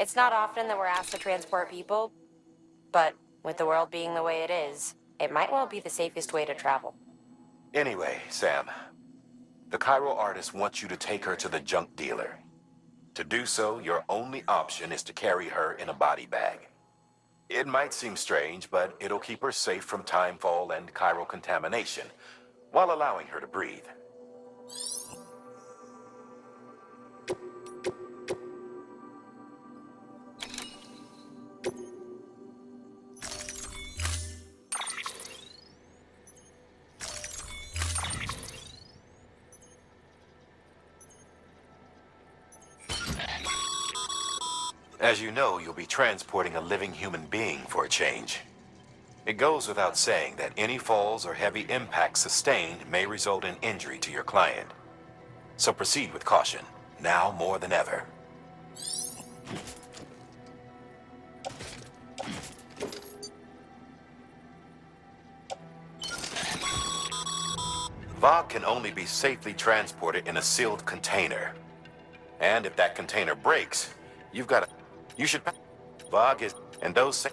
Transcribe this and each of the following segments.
It's not often that we're asked to transport people, but with the world being the way it is, it might well be the safest way to travel. Anyway, Sam, the Cairo artist wants you to take her to the junk dealer. To do so, your only option is to carry her in a body bag. It might seem strange, but it'll keep her safe from timefall and chiral contamination, while allowing her to breathe. As you know, you'll be transporting a living human being for a change. It goes without saying that any falls or heavy impacts sustained may result in injury to your client. So proceed with caution, now more than ever. Vogue can only be safely transported in a sealed container. And if that container breaks, you should... Vogue is... and those...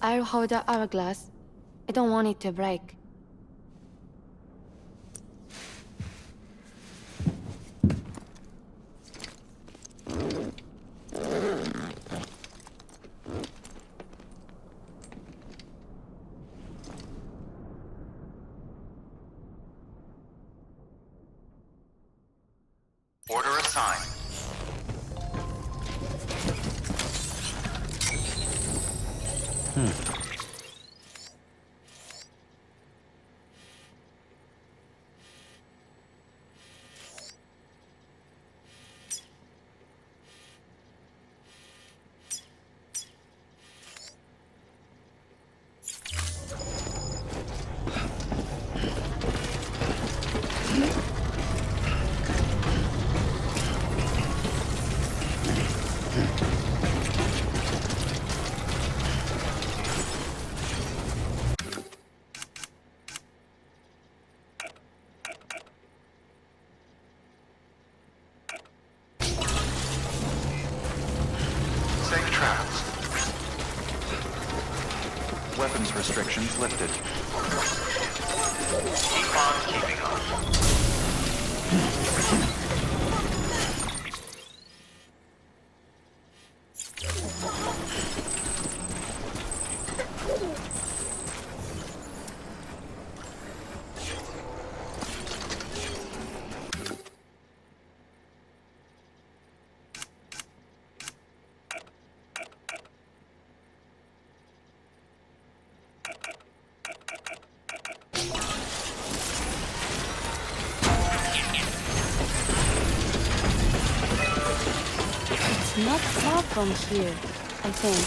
I'll hold the hourglass. I don't want it to break. Order assigned. Safe travels. Weapons restrictions lifted. Keep on keeping on. Not far from here, I think.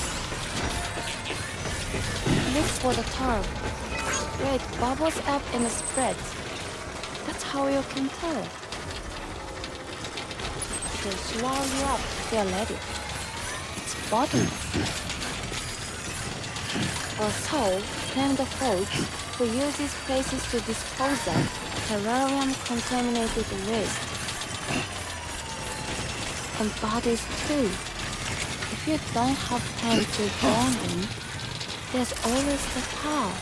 Look for the tarp. Where it bubbles up and spreads. That's how you can tell. It'll swallow you up if you're ready. It's bottomless. Or so claim the folks who use these places to dispose of terrarium-contaminated waste. And bodies too. If you don't have time to burn them, there's always the tar.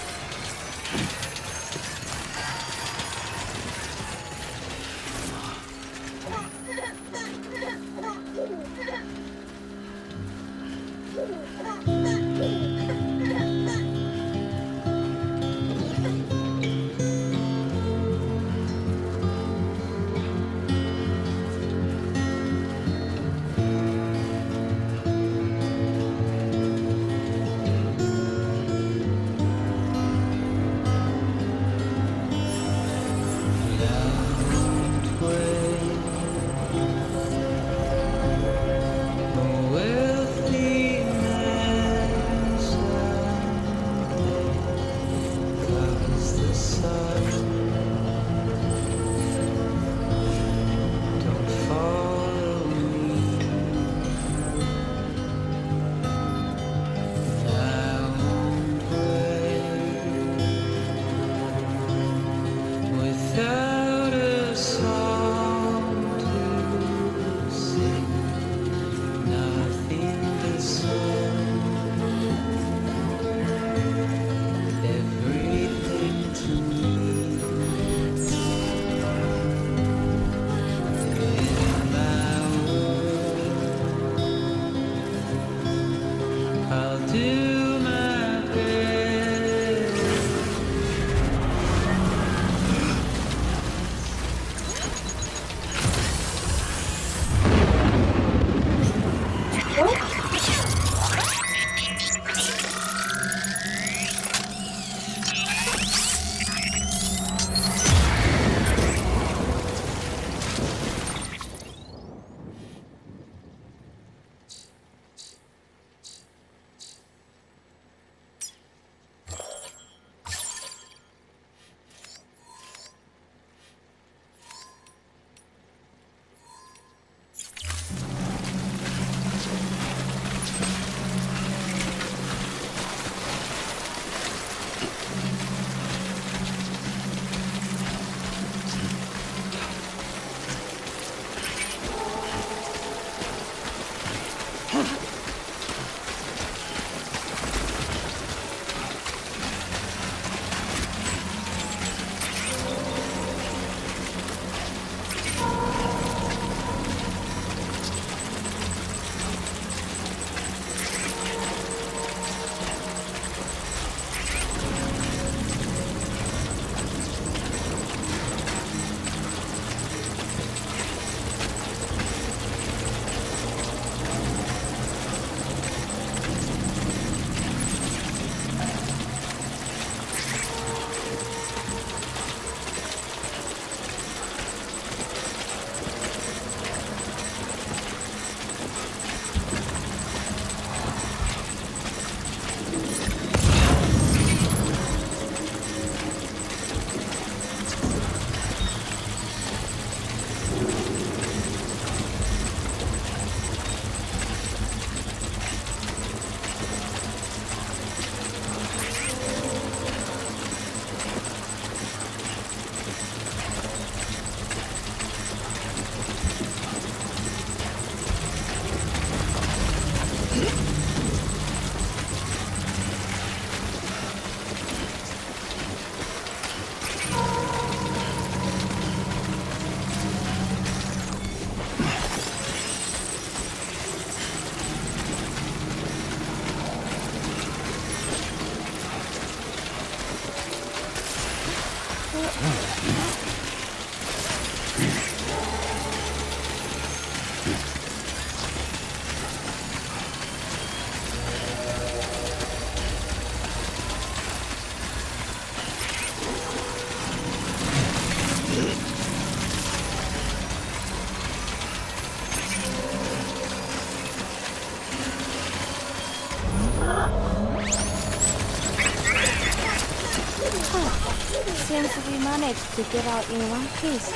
Seems we managed to get out in one piece.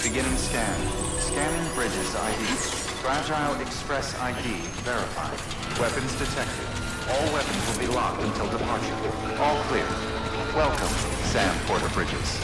Beginning scan. Scanning bridges ID. Fragile Express ID verified. Weapons detected. All weapons will be locked until departure. All clear. Welcome, Sam Porter Bridges.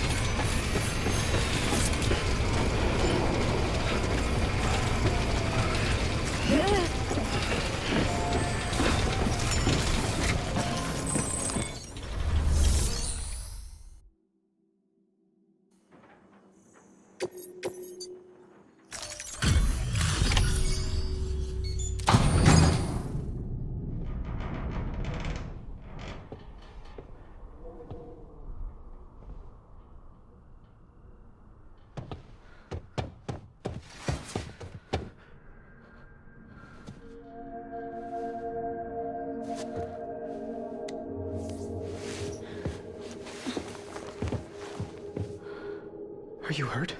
Are you hurt?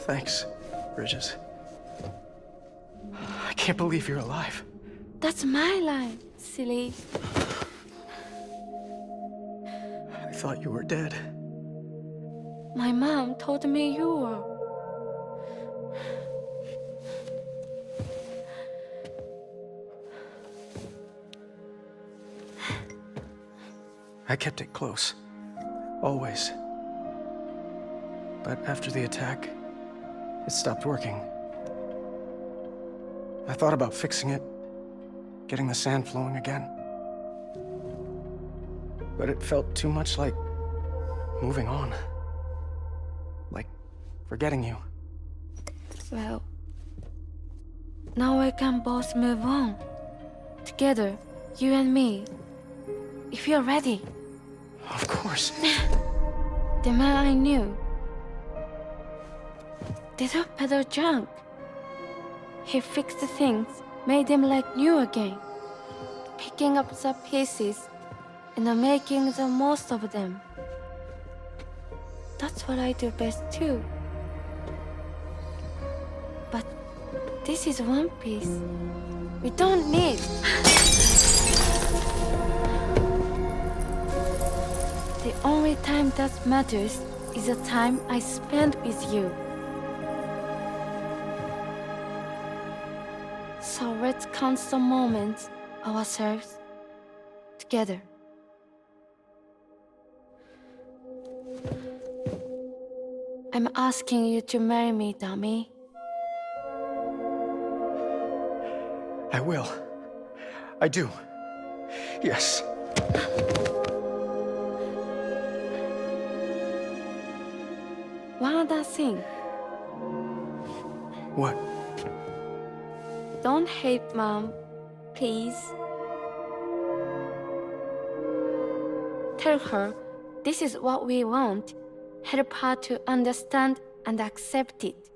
Thanks, Bridges. I can't believe you're alive. That's my line, silly. I thought you were dead. My mom told me you were. I kept it close. Always. But after the attack, it stopped working. I thought about fixing it, getting the sand flowing again. But it felt too much like moving on. Like forgetting you. Well, now we can both move on. Together, you and me. If you're ready. Of course. The man I knew. They don't peddle junk. He fixed things, made them like new again. Picking up the pieces and making the most of them. That's what I do best too. But this is one piece. We don't need. The only time that matters is the time I spend with you. So let's count the moments ourselves together. I'm asking you to marry me, dummy. I will. I do. Yes. One other thing. What? Don't hate Mom, please. Tell her this is what we want. Help her to understand and accept it.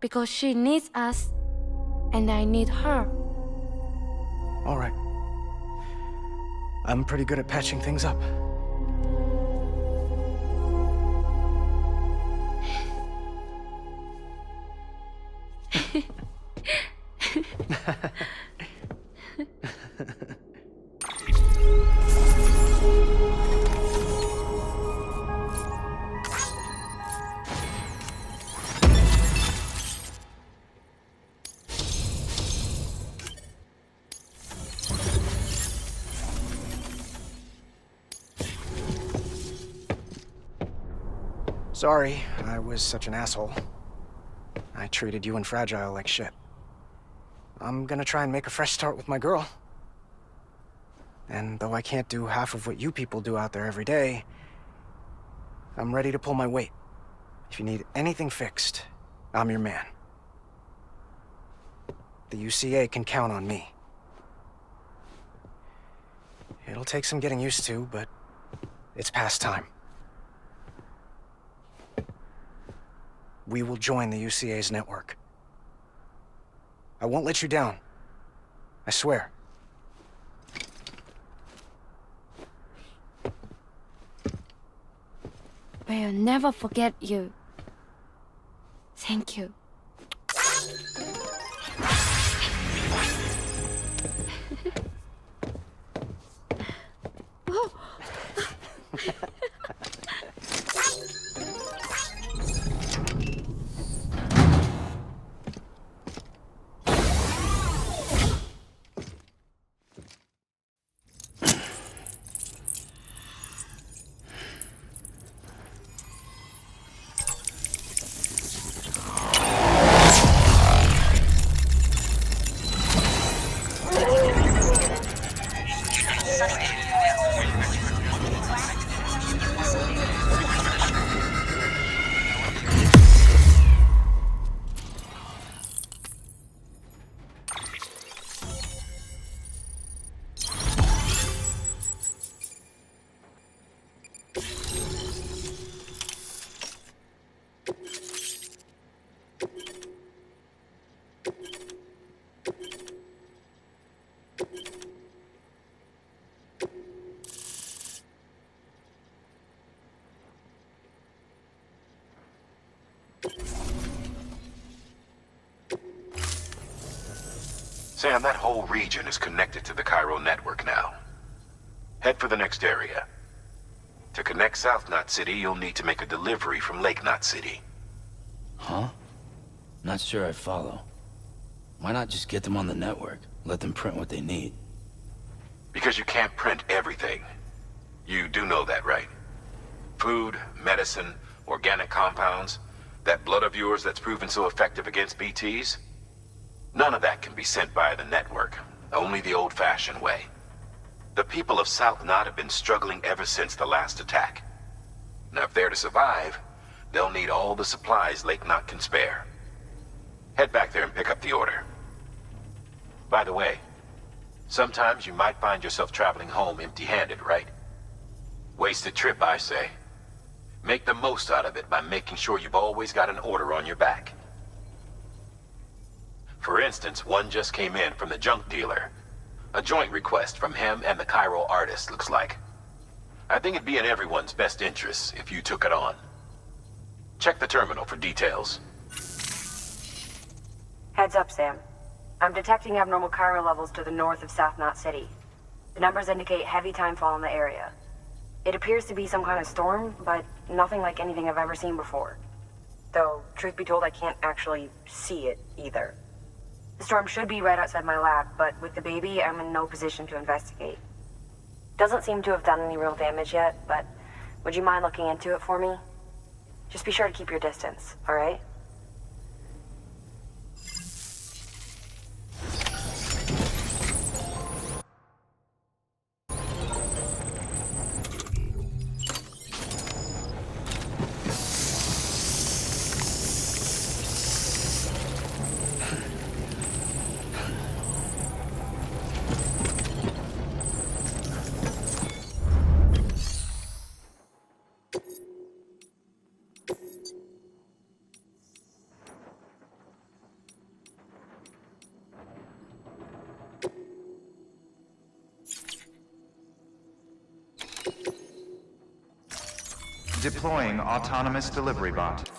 Because she needs us, and I need her. All right. I'm pretty good at patching things up. Sorry, I was such an asshole. I treated you and Fragile like shit. I'm gonna try and make a fresh start with my girl. And though I can't do half of what you people do out there every day, I'm ready to pull my weight. If you need anything fixed, I'm your man. The UCA can count on me. It'll take some getting used to, but it's past time. We will join the UCA's network. I won't let you down. I swear. We'll never forget you. Thank you. Sam, that whole region is connected to the Cairo network now. Head for the next area. To connect South Knot City, you'll need to make a delivery from Lake Knot City. Huh? Not sure I follow. Why not just get them on the network? Let them print what they need. Because you can't print everything. You do know that, right? Food, medicine, organic compounds, that blood of yours that's proven so effective against BTs? None of that can be sent via the network, only the old-fashioned way. The people of South Knot have been struggling ever since the last attack. Now, if they're to survive, they'll need all the supplies Lake Knot can spare. Head back there and pick up the order. By the way, sometimes you might find yourself traveling home empty-handed, right? Wasted trip, I say. Make the most out of it by making sure you've always got an order on your back. For instance, one just came in from the junk dealer. A joint request from him and the Cairo artist, looks like. I think it'd be in everyone's best interest if you took it on. Check the terminal for details. Heads up, Sam. I'm detecting abnormal Cairo levels to the north of South Knot City. The numbers indicate heavy timefall in the area. It appears to be some kind of storm, but nothing like anything I've ever seen before. Though, truth be told, I can't actually see it either. The storm should be right outside my lab, but with the baby, I'm in no position to investigate. Doesn't seem to have done any real damage yet, but would you mind looking into it for me? Just be sure to keep your distance, all right? Deploying autonomous delivery bot.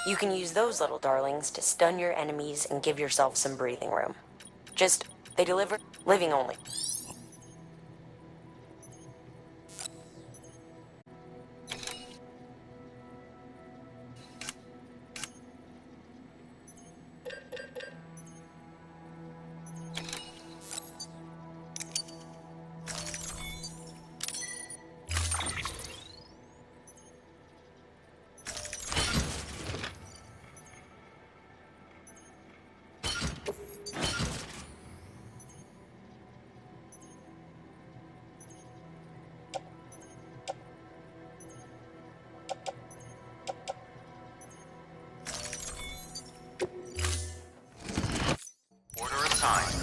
You can use those little darlings to stun your enemies and give yourself some breathing room. Just They deliver living only. Order assigned.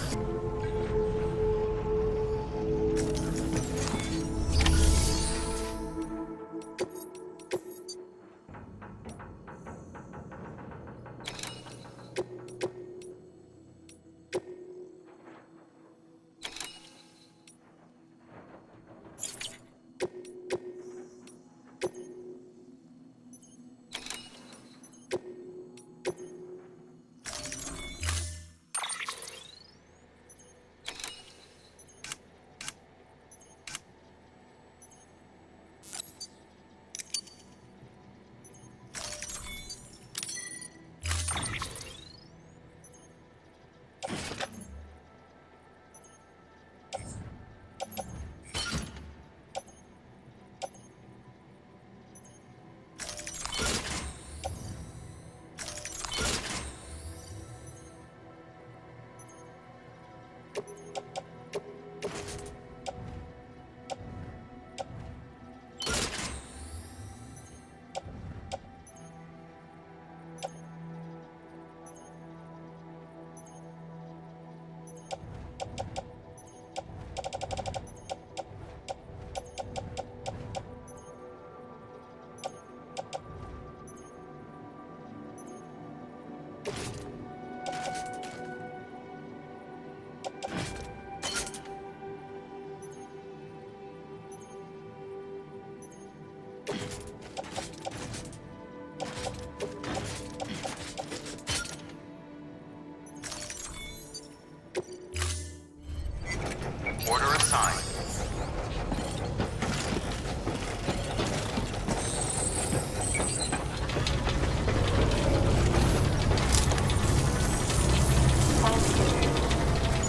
Order assigned.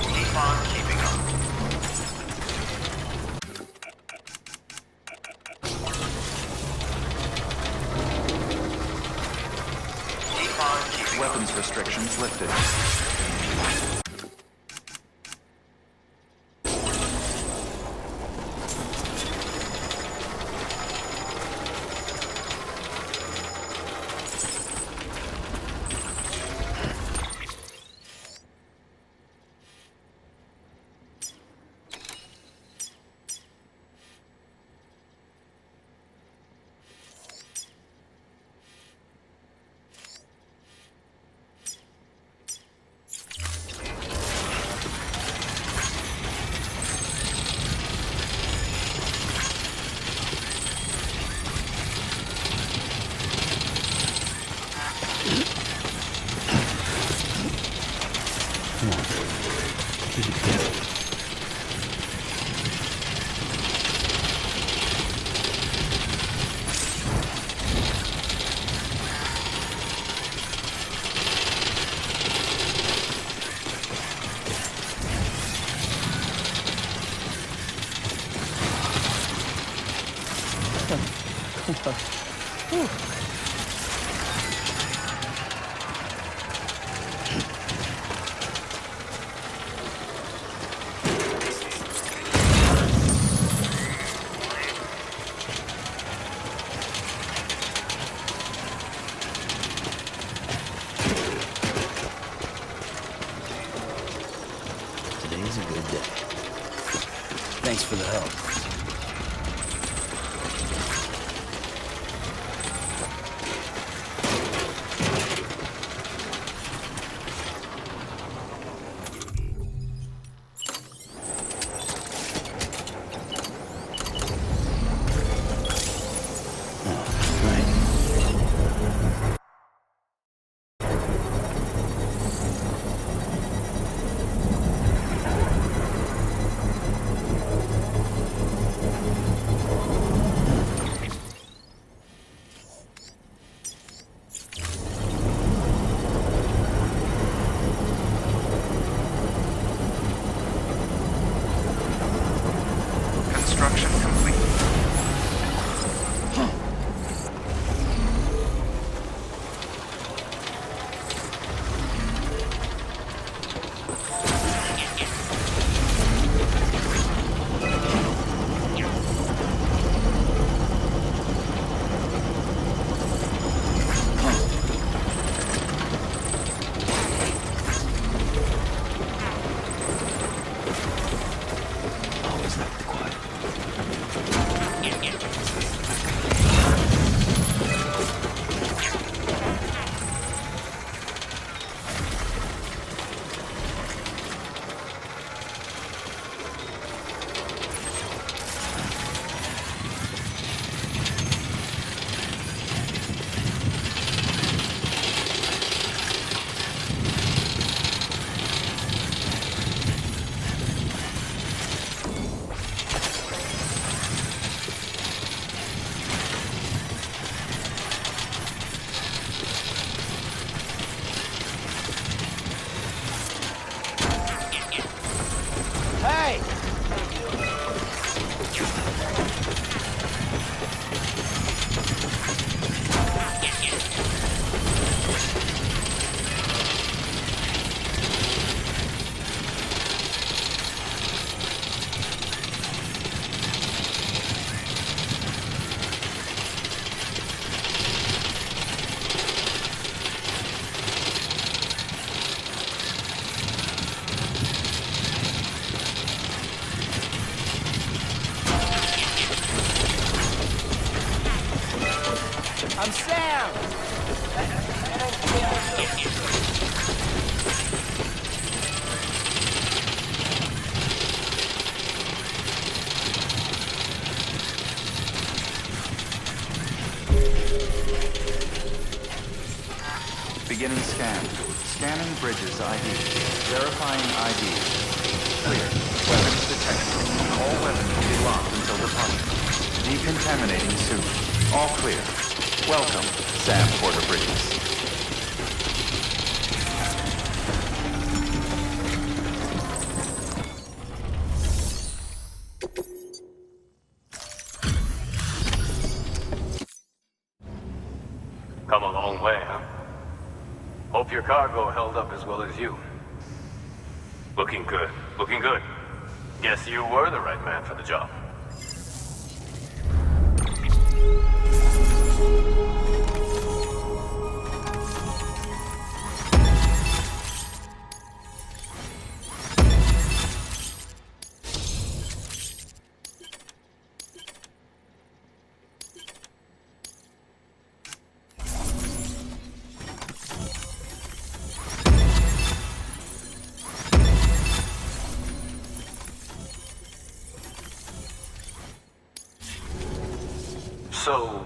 Keep on keeping up. Keep on keeping up. Weapons restrictions lifted. Today's a good day. Thanks for the help. way! I'm Sam! Beginning scan. Scanning bridges ID. Verifying ID. Clear. Weapons detected. All weapons will be locked until departure. Decontaminating suit. All clear. Welcome, Sam Porter Bridges. Come a long way, huh? Hope your cargo held up as well as you. Looking good. Looking good. Guess you were the right man for the job. So,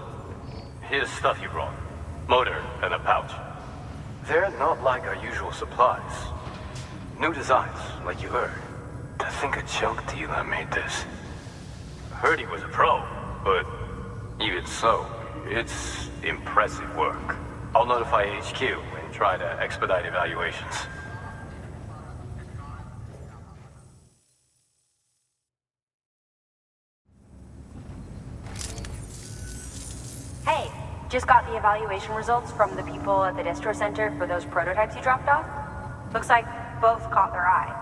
here's stuff you brought. Motor and a pouch. They're not like our usual supplies. New designs, like you heard. To think a junk dealer made this. Heard he was a pro, but even so, it's impressive work. I'll notify HQ and try to expedite evaluations. Hey, just got the evaluation results from the people at the distro center for those prototypes you dropped off. Looks like both caught their eye.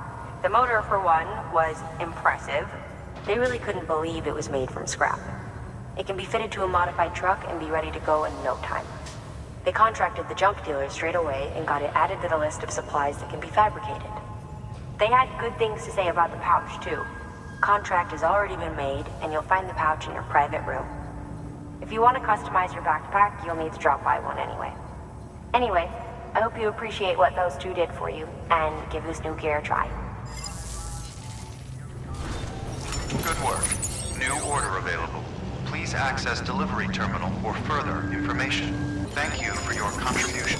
The motor, for one, was impressive. They really couldn't believe it was made from scrap. It can be fitted to a modified truck and be ready to go in no time. They contracted the junk dealer straight away and got it added to the list of supplies that can be fabricated. They had good things to say about the pouch, too. Contract has already been made, and you'll find the pouch in your private room. If you want to customize your backpack, you'll need to drop by one anyway. Anyway, I hope you appreciate what those two did for you, and give this new gear a try. Good work. New order available. Please access delivery terminal for further information. Thank you for your contribution.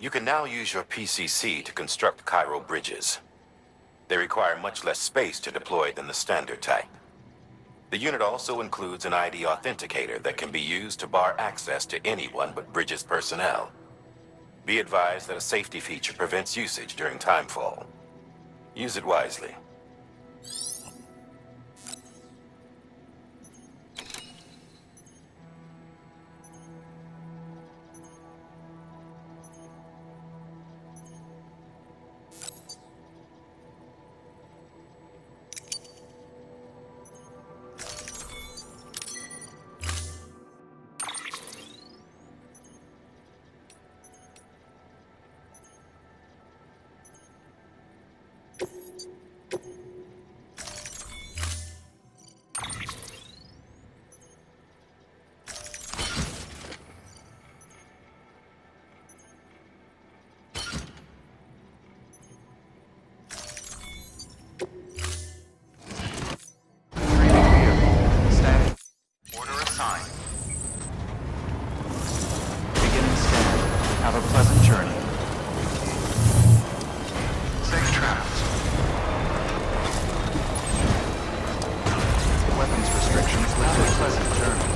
You can now use your PCC to construct chiral bridges. They require much less space to deploy than the standard type. The unit also includes an ID authenticator that can be used to bar access to anyone but Bridges personnel. Be advised that a safety feature prevents usage during timefall. Use it wisely. Order assigned. Beginning scan. Have a pleasant journey. Safe travels. Weapons restrictions have a pleasant journey.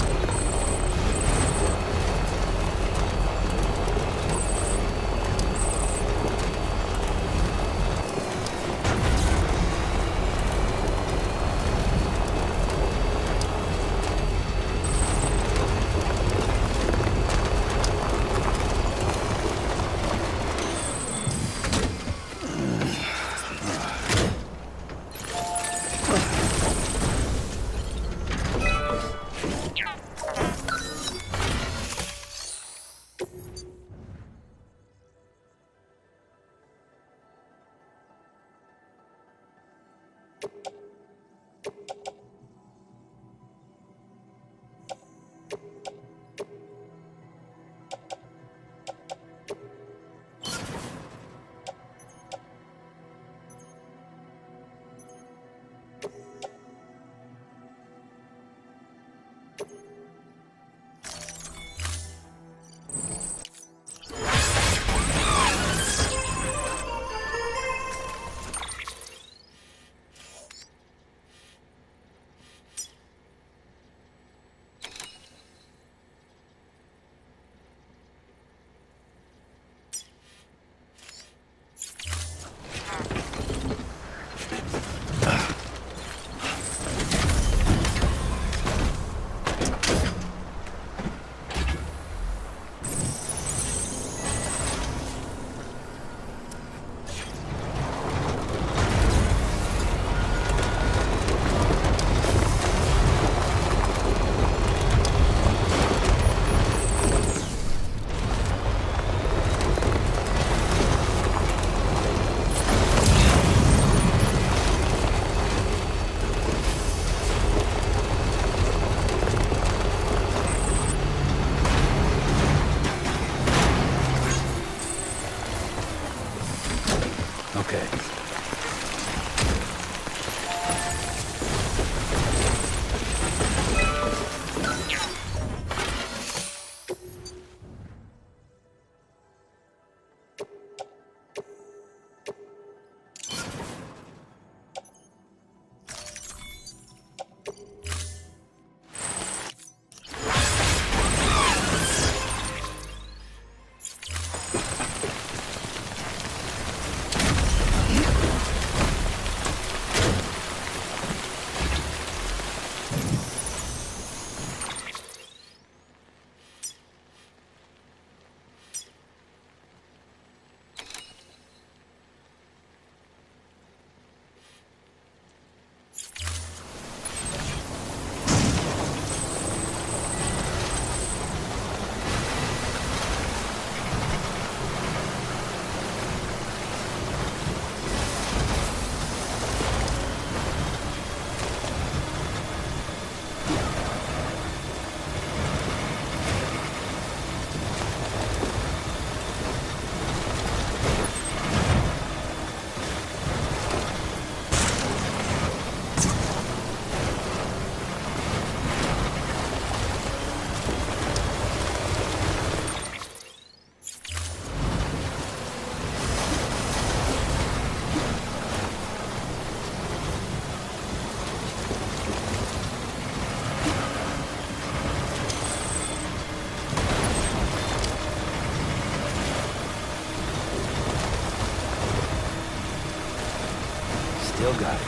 Still got it.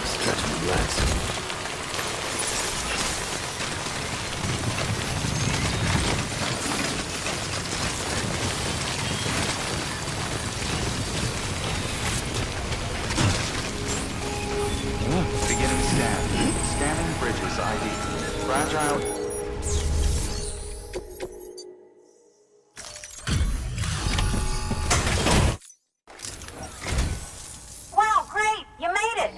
Stretch and relax. Beginning scan. Scanning bridges ID. Fragile. Wow, great! You made it!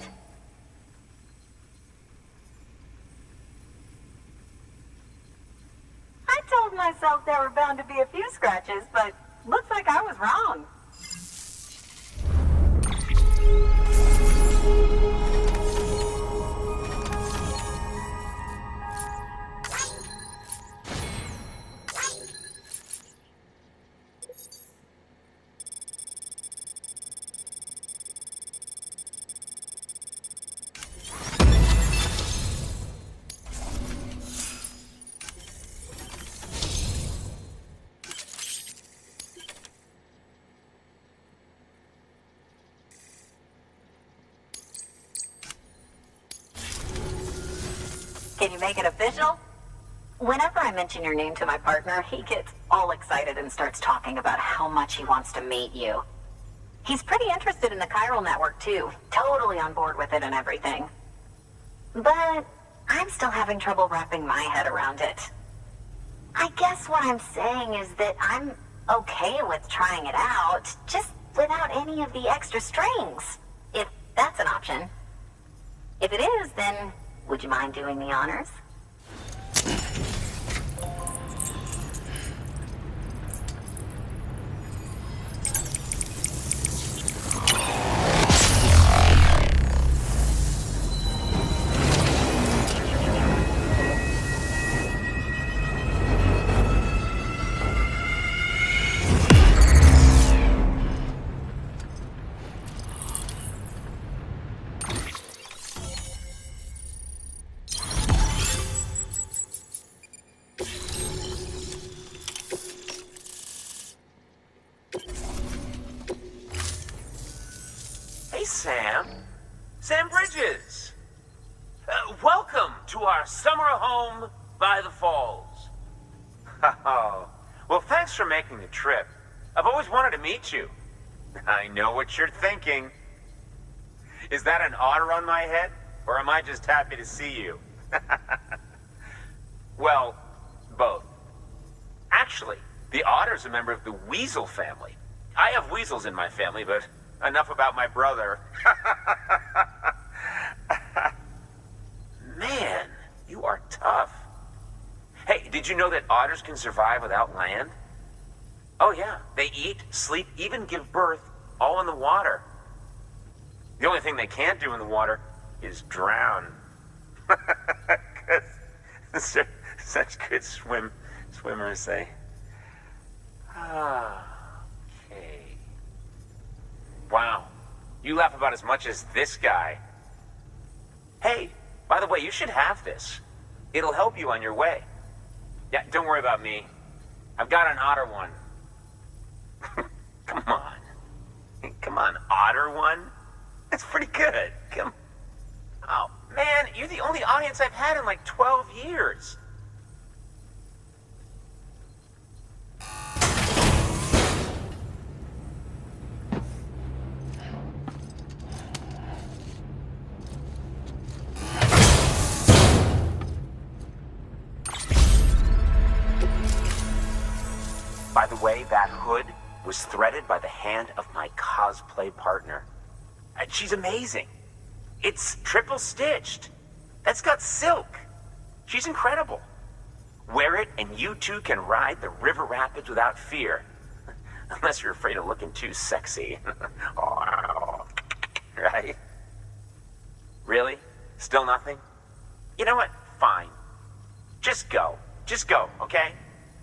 I told myself there were bound to be a few scratches, but looks like I was wrong. Can you make it official? Whenever I mention your name to my partner, he gets all excited and starts talking about how much he wants to meet you. He's pretty interested in the chiral network too, totally on board with it and everything. But I'm still having trouble wrapping my head around it. I guess what I'm saying is that I'm okay with trying it out, just without any of the extra strings, if that's an option. If it is, then would you mind doing the honors? Hey, Sam. Sam Bridges. Welcome to our summer home by the falls. Oh, well, thanks for making the trip. I've always wanted to meet you. I know what you're thinking. Is that an otter on my head, or am I just happy to see you? Well, both. Actually, the otter's a member of the weasel family. I have weasels in my family, but enough about my brother. Man, you are tough. Hey, did you know that otters can survive without land? Oh yeah, they eat, sleep, even give birth, all in the water. The only thing they can't do in the water is drown. 'Cause they're such good swimmers, they... Okay. Wow, you laugh about as much as this guy. Hey, by the way, you should have this. It'll help you on your way. Yeah, don't worry about me. I've got an otter one. Come on. Come on, otter one? That's pretty good. Come. Oh, man, you're the only audience I've had in like 12 years. By the way, that hood was threaded by the hand of my cosplay partner. And she's amazing. It's triple stitched. That's got silk. She's incredible. Wear it and you too can ride the river rapids without fear. Unless you're afraid of looking too sexy. Right? Really? Still nothing? You know what? Fine. Just go. Just go, okay?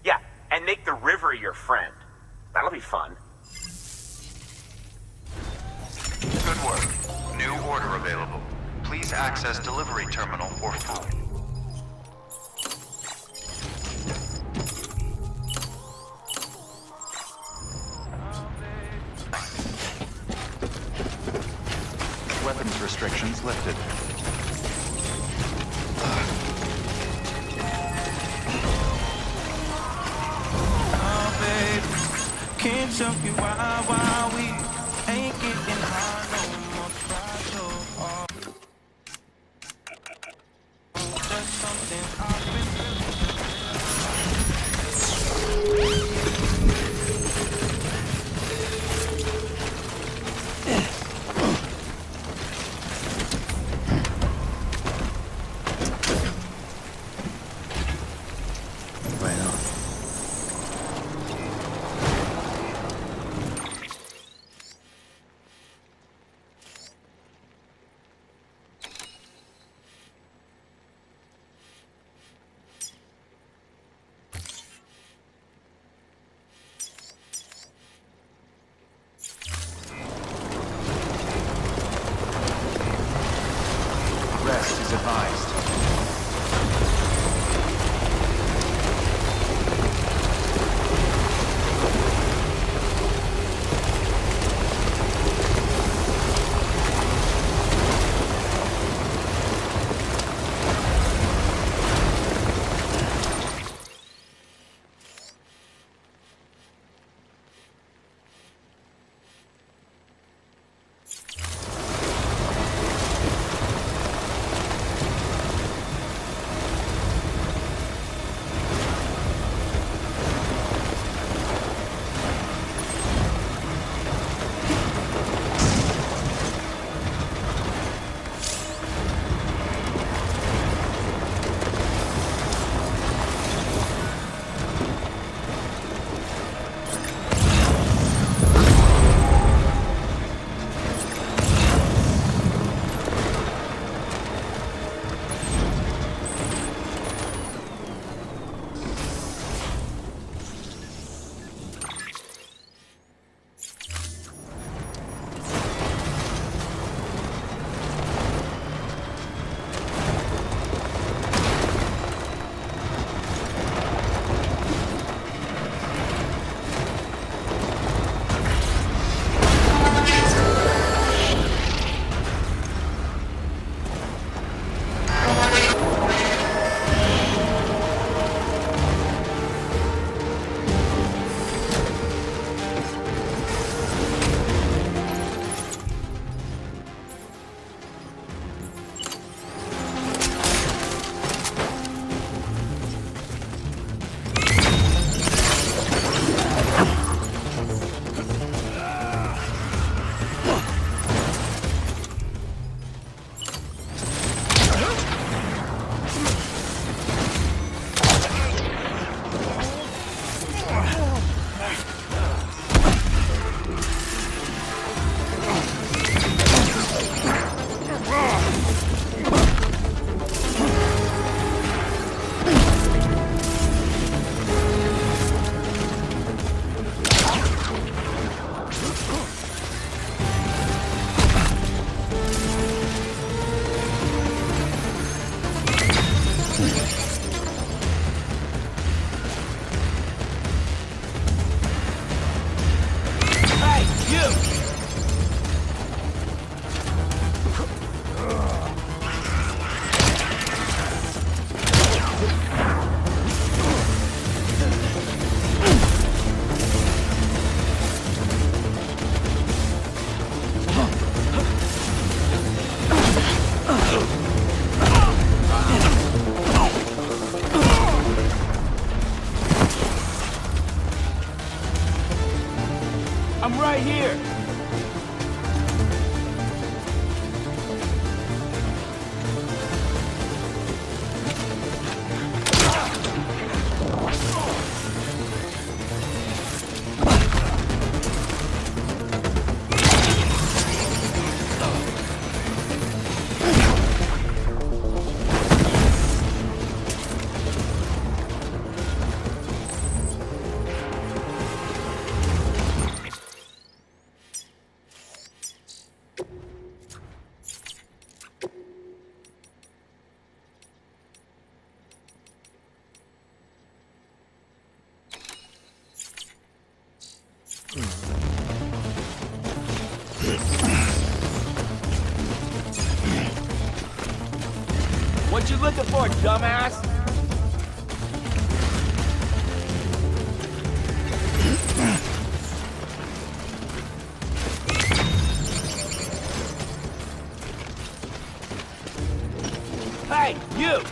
Yeah, and make the river your friend. That'll be fun. Good work. New order available. Please Please access delivery terminal for food. Weapons restrictions lifted. Can't tell you why we ain't getting high no more. Try so hard. There's something I've Right on. Rest is advised. What you looking for, dumbass? Hey, you!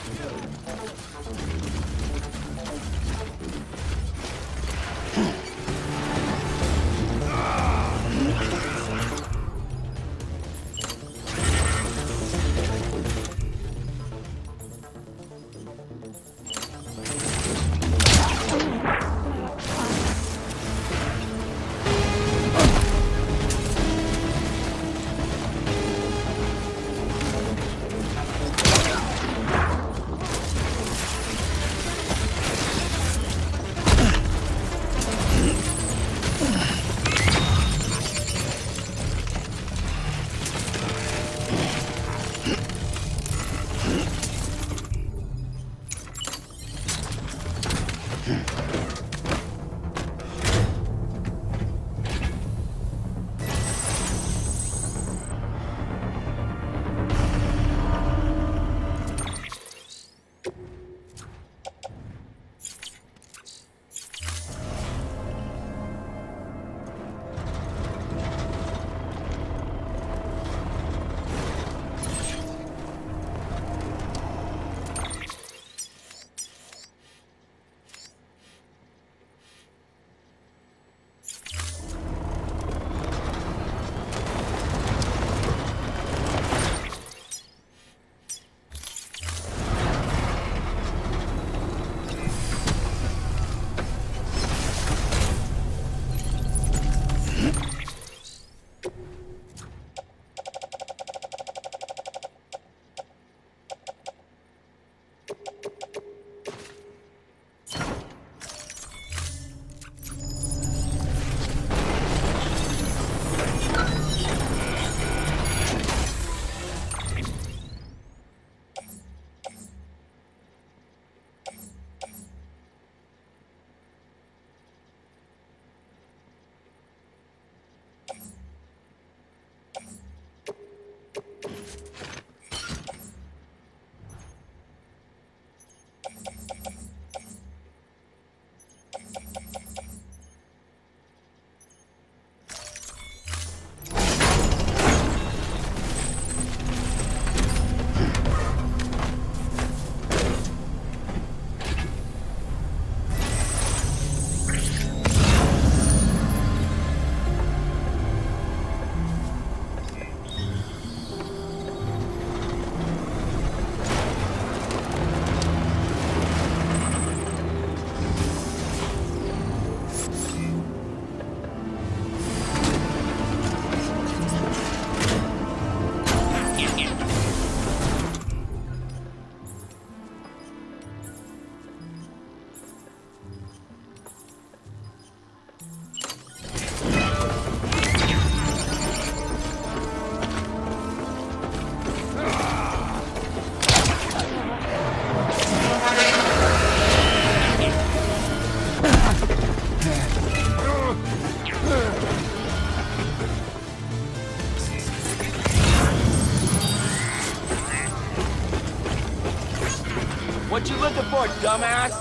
What you looking for, dumbass?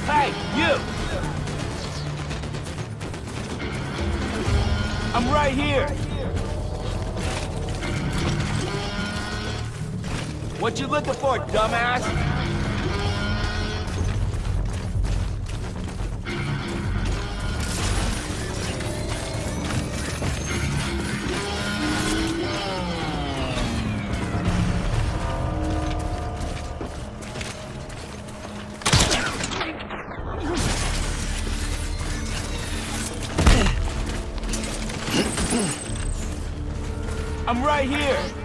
Hey, you! I'm right here! What you looking for, dumbass? I'm right here!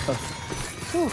Whew.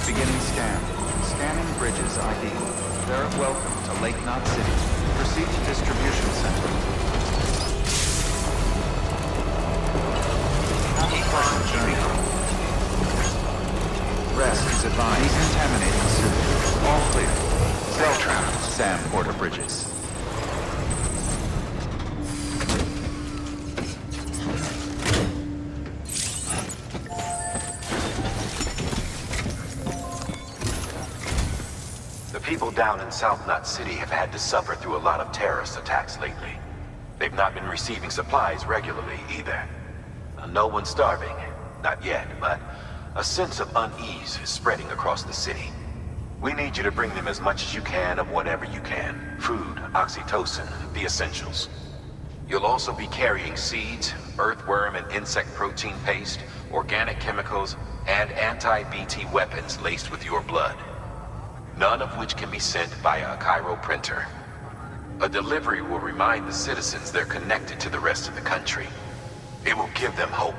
Beginning scan. Scanning bridges ID. They're welcome to Lake Knot City. Proceed to distribution center. Rest is advised. Decontaminating soon. All clear. Cell trap. Sam Porter Bridges. The people down in South Knot City have had to suffer through a lot of terrorist attacks lately. They've not been receiving supplies regularly either. No one's starving, not yet, but a sense of unease is spreading across the city. We need you to bring them as much as you can of whatever you can. Food, oxytocin, the essentials. You'll also be carrying seeds, earthworm and insect protein paste, organic chemicals, and anti-BT weapons laced with your blood. None of which can be sent via a Cairo printer. A delivery will remind the citizens they're connected to the rest of the country. It will give them hope.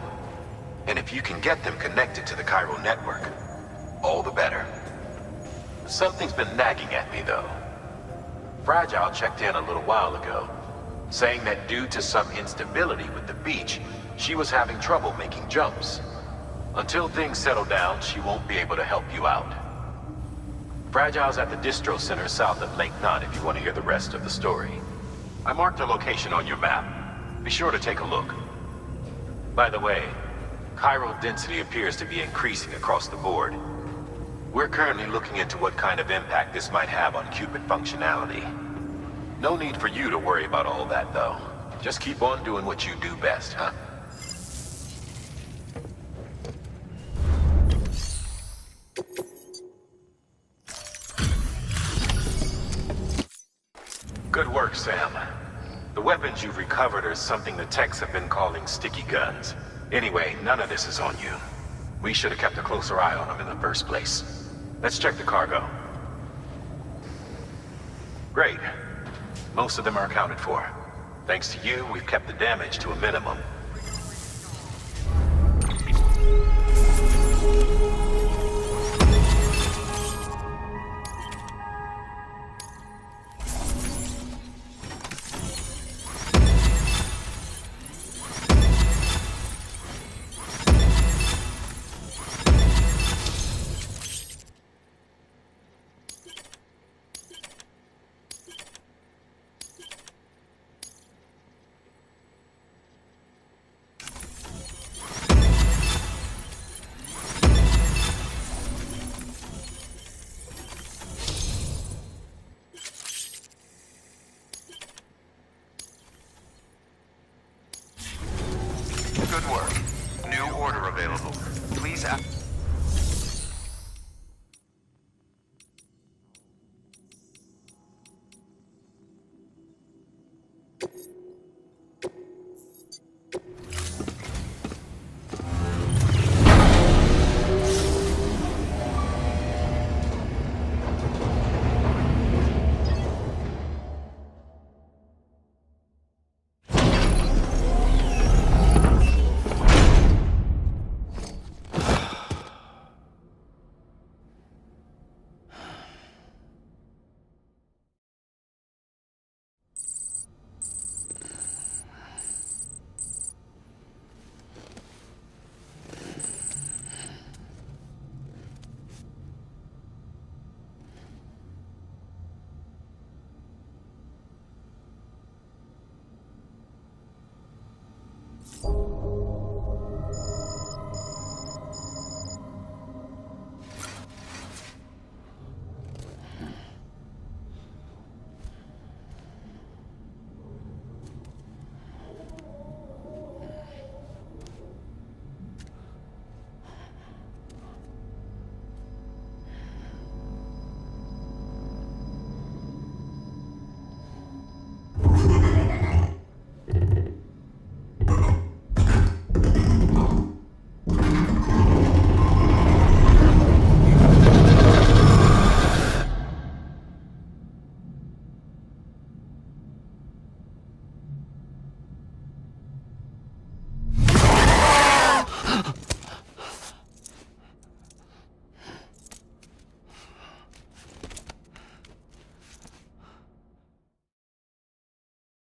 And if you can get them connected to the Cairo network, all the better. Something's been nagging at me, though. Fragile checked in a little while ago, saying that due to some instability with the beach, she was having trouble making jumps. Until things settle down, she won't be able to help you out. Fragile's at the distro center south of Lake Knot if you want to hear the rest of the story. I marked a location on your map. Be sure to take a look. By the way, chiral density appears to be increasing across the board. We're currently looking into what kind of impact this might have on Cupid functionality. No need for you to worry about all that, though. Just keep on doing what you do best, huh? Good work, Sam. The weapons you've recovered are something the techs have been calling sticky guns. Anyway, none of this is on you. We should have kept a closer eye on them in the first place. Let's check the cargo. Great. Most of them are accounted for. Thanks to you, we've kept the damage to a minimum.